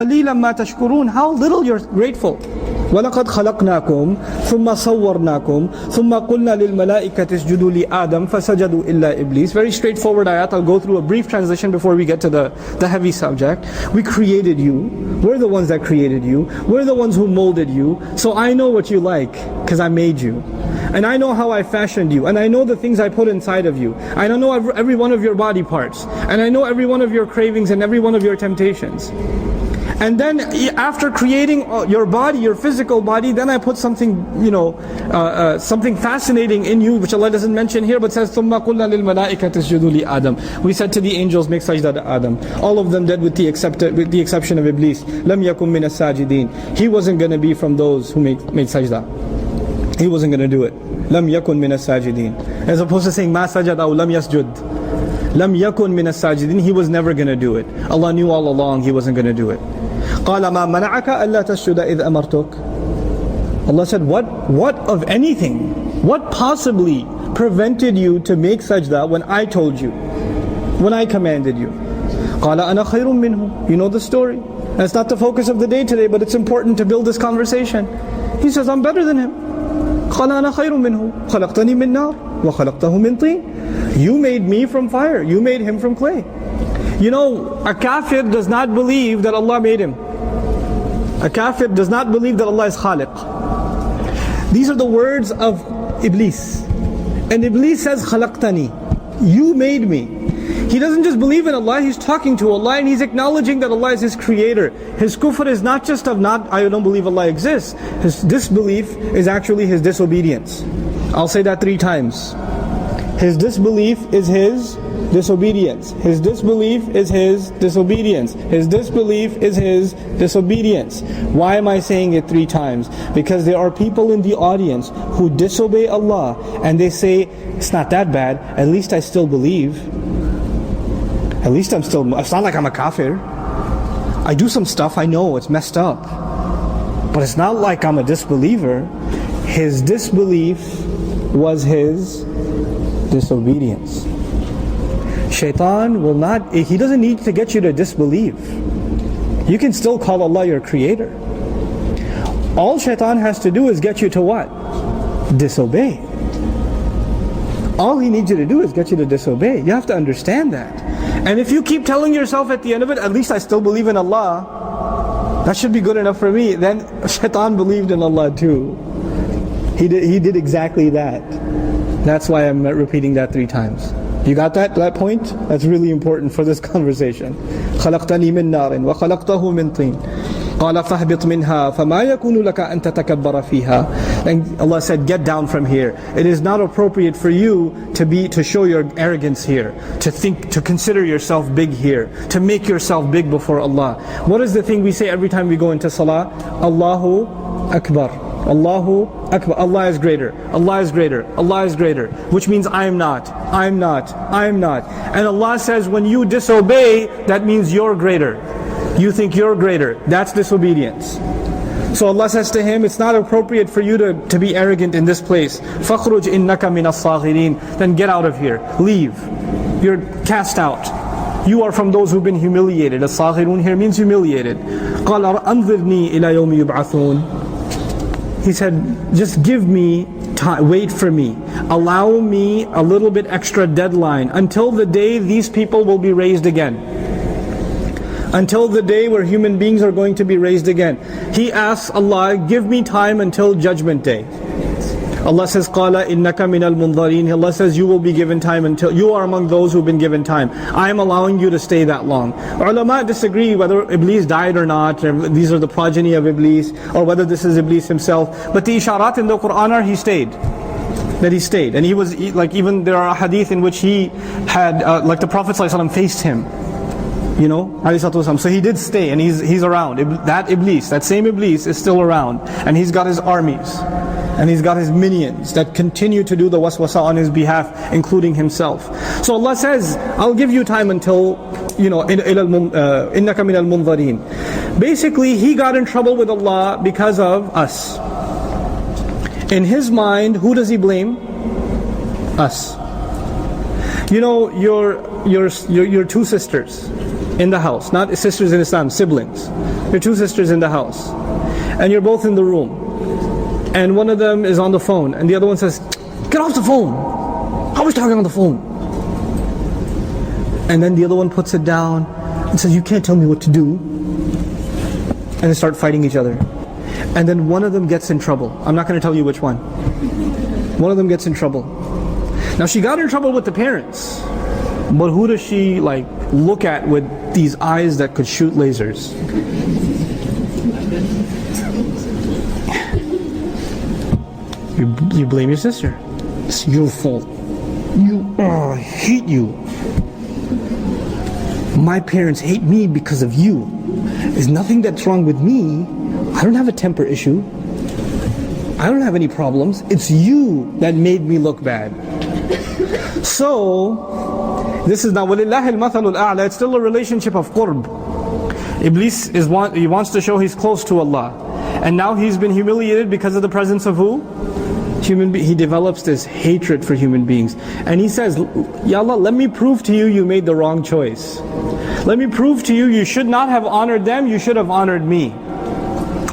قَلِيلًا مَا تَشْكُرُونَ. How little you're grateful. وَلَقَدْ خَلَقْنَاكُمْ ثُمَّ صَوَّرْنَاكُمْ ثُمَّ قُلْنَا لِلْمَلَائِكَةِ اسْجُدُوا لِآدَمَ فَسَجَدُوا إِلَّا إِبْلِيسَ. Very straightforward ayat. I'll go through a brief translation before we get to the heavy subject. We created you. We're the ones that created you. We're the ones who molded you. So I know what you like, because I made you. And I know how I fashioned you. And I know the things I put inside of you. And I know every one of your body parts. And I know every one of your cravings and every one of your temptations. And then after creating your body, your physical body, then I put something, something fascinating in you, which Allah doesn't mention here, but says, ثُمَّ قُلْنَا لِلْمَلَائِكَةِ اسْجُدُوا لِآدَمَ. We said to the angels, make sajda to Adam. All of them did with the exception of Iblis. لَمْ يَكُمْ مِنَ السَّاجِدِينَ. He wasn't going to be from those who made sajda. He wasn't going to do it. لَمْ يَكُنْ مِنَ السَّاجِدِينَ. As opposed to saying, مَا سَجَدَ أَوْ لَمْ يَسْجُدْ. لَمْ يَكُنْ مِنَ السَّاجِدِينَ. He was never going to do it. Allah knew all along he wasn't going to do it. قَالَ مَا مَنَعَكَ أَلَّا تَسْجُدَ إِذْ أَمَرْتُكَ. Allah said, what of anything, what possibly prevented you to make sajda when I told you, when I commanded you? قَالَ أَنَا خَيْرٌ مِّنْهُ. You know the story. That's not the focus of the day today, but it's important to build this conversation. He says, I'm better than him. قَالَ أَنَا خَيْرٌ مِّنْهُ خَلَقْتَنِي مِنْ نَارٍ وَخَلَقْتَهُ مِنْ طِينٍ. You made me from fire, you made him from clay. You know, a kafir does not believe that Allah made him. A kafir does not believe that Allah is khaliq. These are the words of Iblis. And Iblis says, khalaqtani. You made me. He doesn't just believe in Allah, he's talking to Allah and he's acknowledging that Allah is his creator. His kufr is not just of I don't believe Allah exists. His disbelief is actually his disobedience. I'll say that 3 times. His disbelief is his disobedience. His disbelief is his disobedience. His disbelief is his disobedience. Why am I saying it 3 times? Because there are people in the audience who disobey Allah and they say, it's not that bad, at least I still believe. At least it's not like I'm a kafir. I do some stuff, I know it's messed up. But it's not like I'm a disbeliever. His disbelief was his disobedience. Shaitan will not, he doesn't need to get you to disbelieve. You can still call Allah your creator. All shaitan has to do is get you to what? Disobey. All he needs you to do is get you to disobey. You have to understand that. And if you keep telling yourself at the end of it, at least I still believe in Allah, that should be good enough for me, then shaitan believed in Allah too. He did exactly that. That's why I'm repeating that 3 times. You got that point? That's really important for this conversation. خَلَقْتَنِي مِنْ نَارٍ وَخَلَقْتَهُ مِنْ طِينٍ قَالَ فَاهْبِطْ مِنْهَا فَمَا يَكُونُ لَكَ أَن تَتَكَبَّرَ فِيهَا. And Allah said, get down from here. It is not appropriate for you to show your arrogance here, to consider yourself big here, to make yourself big before Allah. What is the thing we say every time we go into salah? Allahu Akbar. Allahu Akbar. Allah is greater. Allah is greater. Allah is greater. Which means I am not. I am not. I am not. And Allah says when you disobey, that means you're greater. You think you're greater. That's disobedience. So Allah says to him, it's not appropriate for you to be arrogant in this place. فَخْرُجْ إِنَّكَ مِنَ الصَّاغِرِينَ. Then get out of here. Leave. You're cast out. You are from those who've been humiliated. As-saghirun here means humiliated. قَالَ أَنظِرْنِي إِلَى يَوْمِ يُبْعَثُونَ. He said, just give me time, wait for me. Allow me a little bit extra deadline until the day these people will be raised again. Until the day where human beings are going to be raised again. He asks Allah, give me time until judgment day. Allah says, قَالَ إِنَّكَ مِنَ الْمُنظَرِينَ. Allah says, you will be given time until, you are among those who've been given time. I am allowing you to stay that long. Ulama disagree whether Iblis died or not, or these are the progeny of Iblis, or whether this is Iblis himself. But the isharat in the Quran are he stayed. That he stayed. And he was, like even there are a hadith in which he had, like the Prophet ﷺ faced him. You know, so he did stay and he's around. That Iblis, that same Iblis is still around. And he's got his armies. And he's got his minions that continue to do the waswasa on his behalf, including himself. So Allah says, I'll give you time until, إِنَّكَ مِنَ الْمُنظَرِينَ. Basically, he got in trouble with Allah because of us. In his mind, who does he blame? Us. You know, your 2 sisters in the house, not sisters in Islam, siblings. Your two sisters in the house. And you're both in the room. And one of them is on the phone. And the other one says, get off the phone. I was talking on the phone. And then the other one puts it down and says, you can't tell me what to do. And they start fighting each other. And then one of them gets in trouble. I'm not going to tell you which one. One of them gets in trouble. Now she got in trouble with the parents. But who does she look at with these eyes that could shoot lasers? You blame your sister. It's your fault. I hate you. My parents hate me because of you. There's nothing that's wrong with me. I don't have a temper issue. I don't have any problems. It's you that made me look bad. So, this is now وَلِلَّهِ الْمَثَلُ الْأَعْلَى. It's still a relationship of qurb. Iblis he wants to show he's close to Allah. And now he's been humiliated because of the presence of who? He develops this hatred for human beings. And he says, Ya Allah, let me prove to you you made the wrong choice. Let me prove to you you should not have honored them, you should have honored me.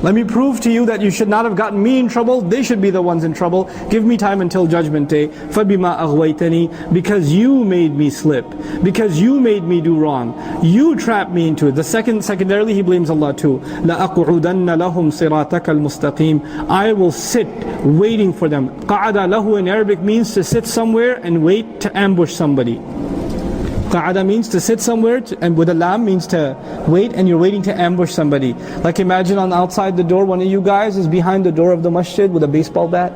Let me prove to you that you should not have gotten me in trouble, they should be the ones in trouble. Give me time until judgment day. فَبِمَا أَغْوَيْتَنِي. Because you made me slip. Because you made me do wrong. You trapped me into it. Secondarily, he blames Allah too. لَأَقْعُدَنَّ لَهُمْ صِرَاطَكَ الْمُسْتَقِيمِ. I will sit waiting for them. قَعَدَ lahu in Arabic means to sit somewhere and wait to ambush somebody. Qa'ada means to sit somewhere, and with a lam means to wait, and you're waiting to ambush somebody. Like imagine on outside the door, one of you guys is behind the door of the masjid with a baseball bat,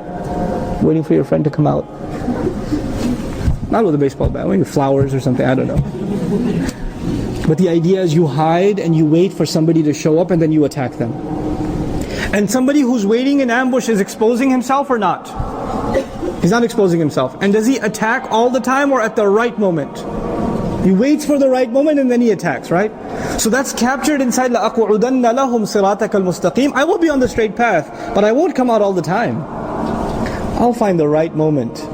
waiting for your friend to come out. Not with a baseball bat, maybe flowers or something, I don't know. But the idea is you hide and you wait for somebody to show up and then you attack them. And somebody who's waiting in ambush is exposing himself or not? He's not exposing himself. And does he attack all the time or at the right moment? He waits for the right moment and then he attacks, right? So that's captured inside لَأَقْعُدَنَّ لَهُمْ صِرَاطَكَ الْمُسْتَقِيمِ. I will be on the straight path, but I won't come out all the time. I'll find the right moment.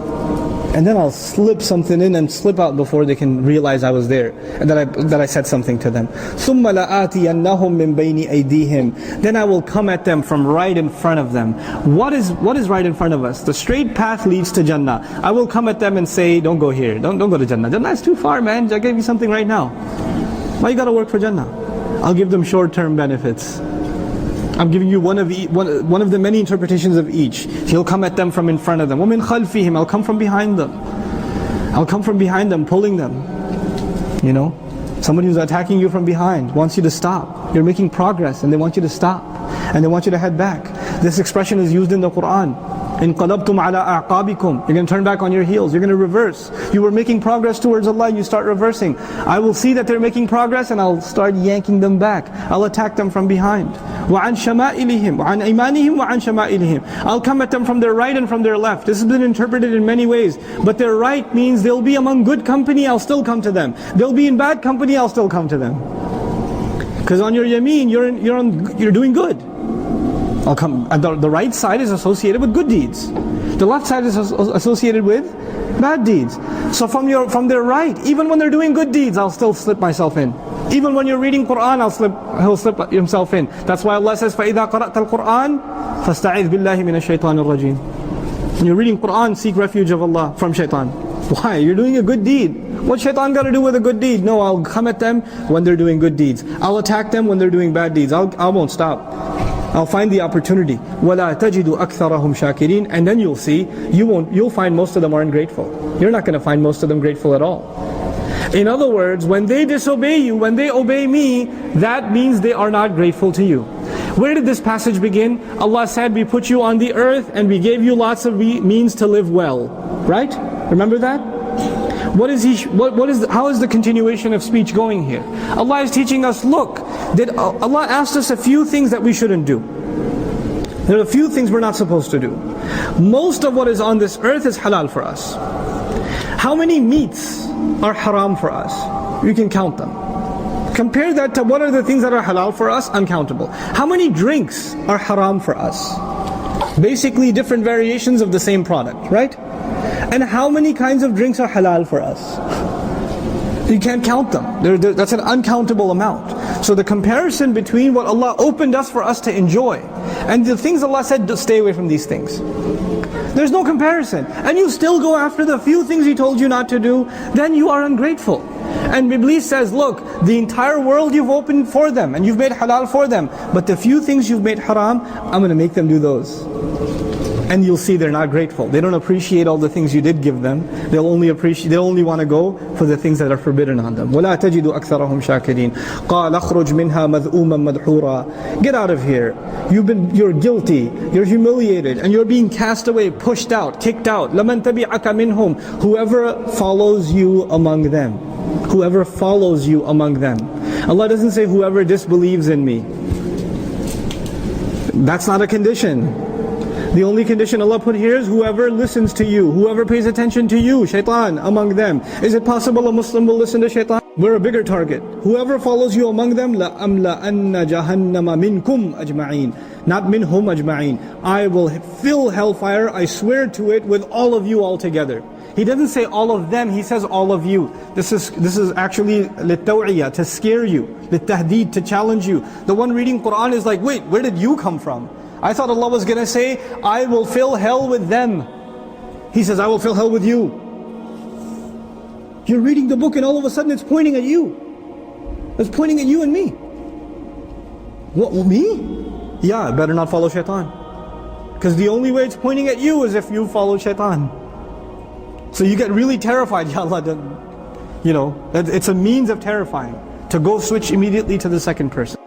And then I'll slip something in and slip out before they can realize I was there and that I said something to them. ثُمَّ لَآتِيَنَّهُمْ مِنْ بَيْنِ أَيْدِيهِمْ. Then I will come at them from right in front of them. What is right in front of us? The straight path leads to Jannah. I will come at them and say, don't go here, don't go to Jannah. Jannah is too far, man. I gave you something right now. Why you gotta work for Jannah? I'll give them short-term benefits. I'm giving you one of the many interpretations of each. He'll come at them from in front of them. وَمِنْ خَلْفِهِمْ. I'll come from behind them. I'll come from behind them, pulling them. You know, somebody who's attacking you from behind wants you to stop. You're making progress and they want you to stop. And they want you to head back. This expression is used in the Qur'an. انقلبتم على أعقابكم. You're going to turn back on your heels. You're going to reverse. You were making progress towards Allah, you start reversing. I will see that they're making progress and I'll start yanking them back. I'll attack them from behind. وعن شمائلهم وعن أيمانهم وعن شمائلهم. I'll come at them from their right and from their left. This has been interpreted in many ways. But their right means they'll be among good company, I'll still come to them. They'll be in bad company, I'll still come to them. Because on your yameen, you're doing good. I'll come. And the right side is associated with good deeds. The left side is associated with bad deeds. So from their right, even when they're doing good deeds, I'll still slip myself in. Even when you're reading Qur'an, he'll slip himself in. That's why Allah says, فَإِذَا قَرَأْتَ الْقُرْآنَ فَاسْتَعِذْ بِاللَّهِ مِنَ الشَّيْطَانِ الرَّجِيمِ. When you're reading Qur'an, seek refuge of Allah from shaitan. Why? You're doing a good deed. What shaitan got to do with a good deed? No, I'll come at them when they're doing good deeds. I'll attack them when they're doing bad deeds. I won't stop. I'll find the opportunity. وَلَا تَجِدُ أَكْثَرَهُمْ شَاكِرِينَ. And then you'll see, you'll find most of them aren't grateful. You're not going to find most of them grateful at all. In other words, when they disobey you, when they obey me, that means they are not grateful to you. Where did this passage begin? Allah said, we put you on the earth and we gave you lots of means to live well. Right? Remember that? How is the continuation of speech going here? Allah is teaching us, look, Allah asked us a few things that we shouldn't do. There are a few things we're not supposed to do. Most of what is on this earth is halal for us. How many meats are haram for us? You can count them. Compare that to what are the things that are halal for us? Uncountable. How many drinks are haram for us? Basically different variations of the same product, right? And how many kinds of drinks are halal for us? You can't count them. That's an uncountable amount. So the comparison between what Allah opened us for us to enjoy and the things Allah said to stay away from these things, there's no comparison. And you still go after the few things He told you not to do, then you are ungrateful. And Iblis says, look, the entire world you've opened for them and you've made halal for them, but the few things you've made haram, I'm going to make them do those. And you'll see they're not grateful. They don't appreciate all the things you did give them. They'll only want to go for the things that are forbidden on them. وَلَا تَجِدُ أَكْثَرَهُمْ شَاكِرِينَ قَالَ اخْرُجْ مِنْهَا مَذْءُومًا مَدْحُورًا. Get out of here. You're guilty. You're humiliated. And you're being cast away, pushed out, kicked out. لَمَنْ تَبِعَكَ مِنْهُمْ. Whoever follows you among them. Whoever follows you among them. Allah doesn't say whoever disbelieves in me. That's not a condition. The only condition Allah put here is whoever listens to you, whoever pays attention to you, shaitan among them. Is it possible a Muslim will listen to shaitan? We're a bigger target. Whoever follows you among them, لَأَمْلَأَنَّ جَهَنَّمَ مِنْكُمْ أَجْمَعِينَ. Not minhum ajma'in. I will fill hellfire, I swear to it, with all of you all together. He doesn't say all of them, He says all of you. This is actually لِلتَّوْعِيَةِ, to scare you, لِلتَّهْدِيد, to challenge you. The one reading Qur'an is like, wait, where did you come from? I thought Allah was going to say, I will fill hell with them. He says, I will fill hell with you. You're reading the book and all of a sudden it's pointing at you. It's pointing at you and me. What, me? Yeah, better not follow shaitan. Because the only way it's pointing at you is if you follow shaitan. So you get really terrified, Ya Allah, it's a means of terrifying. To go switch immediately to the second person.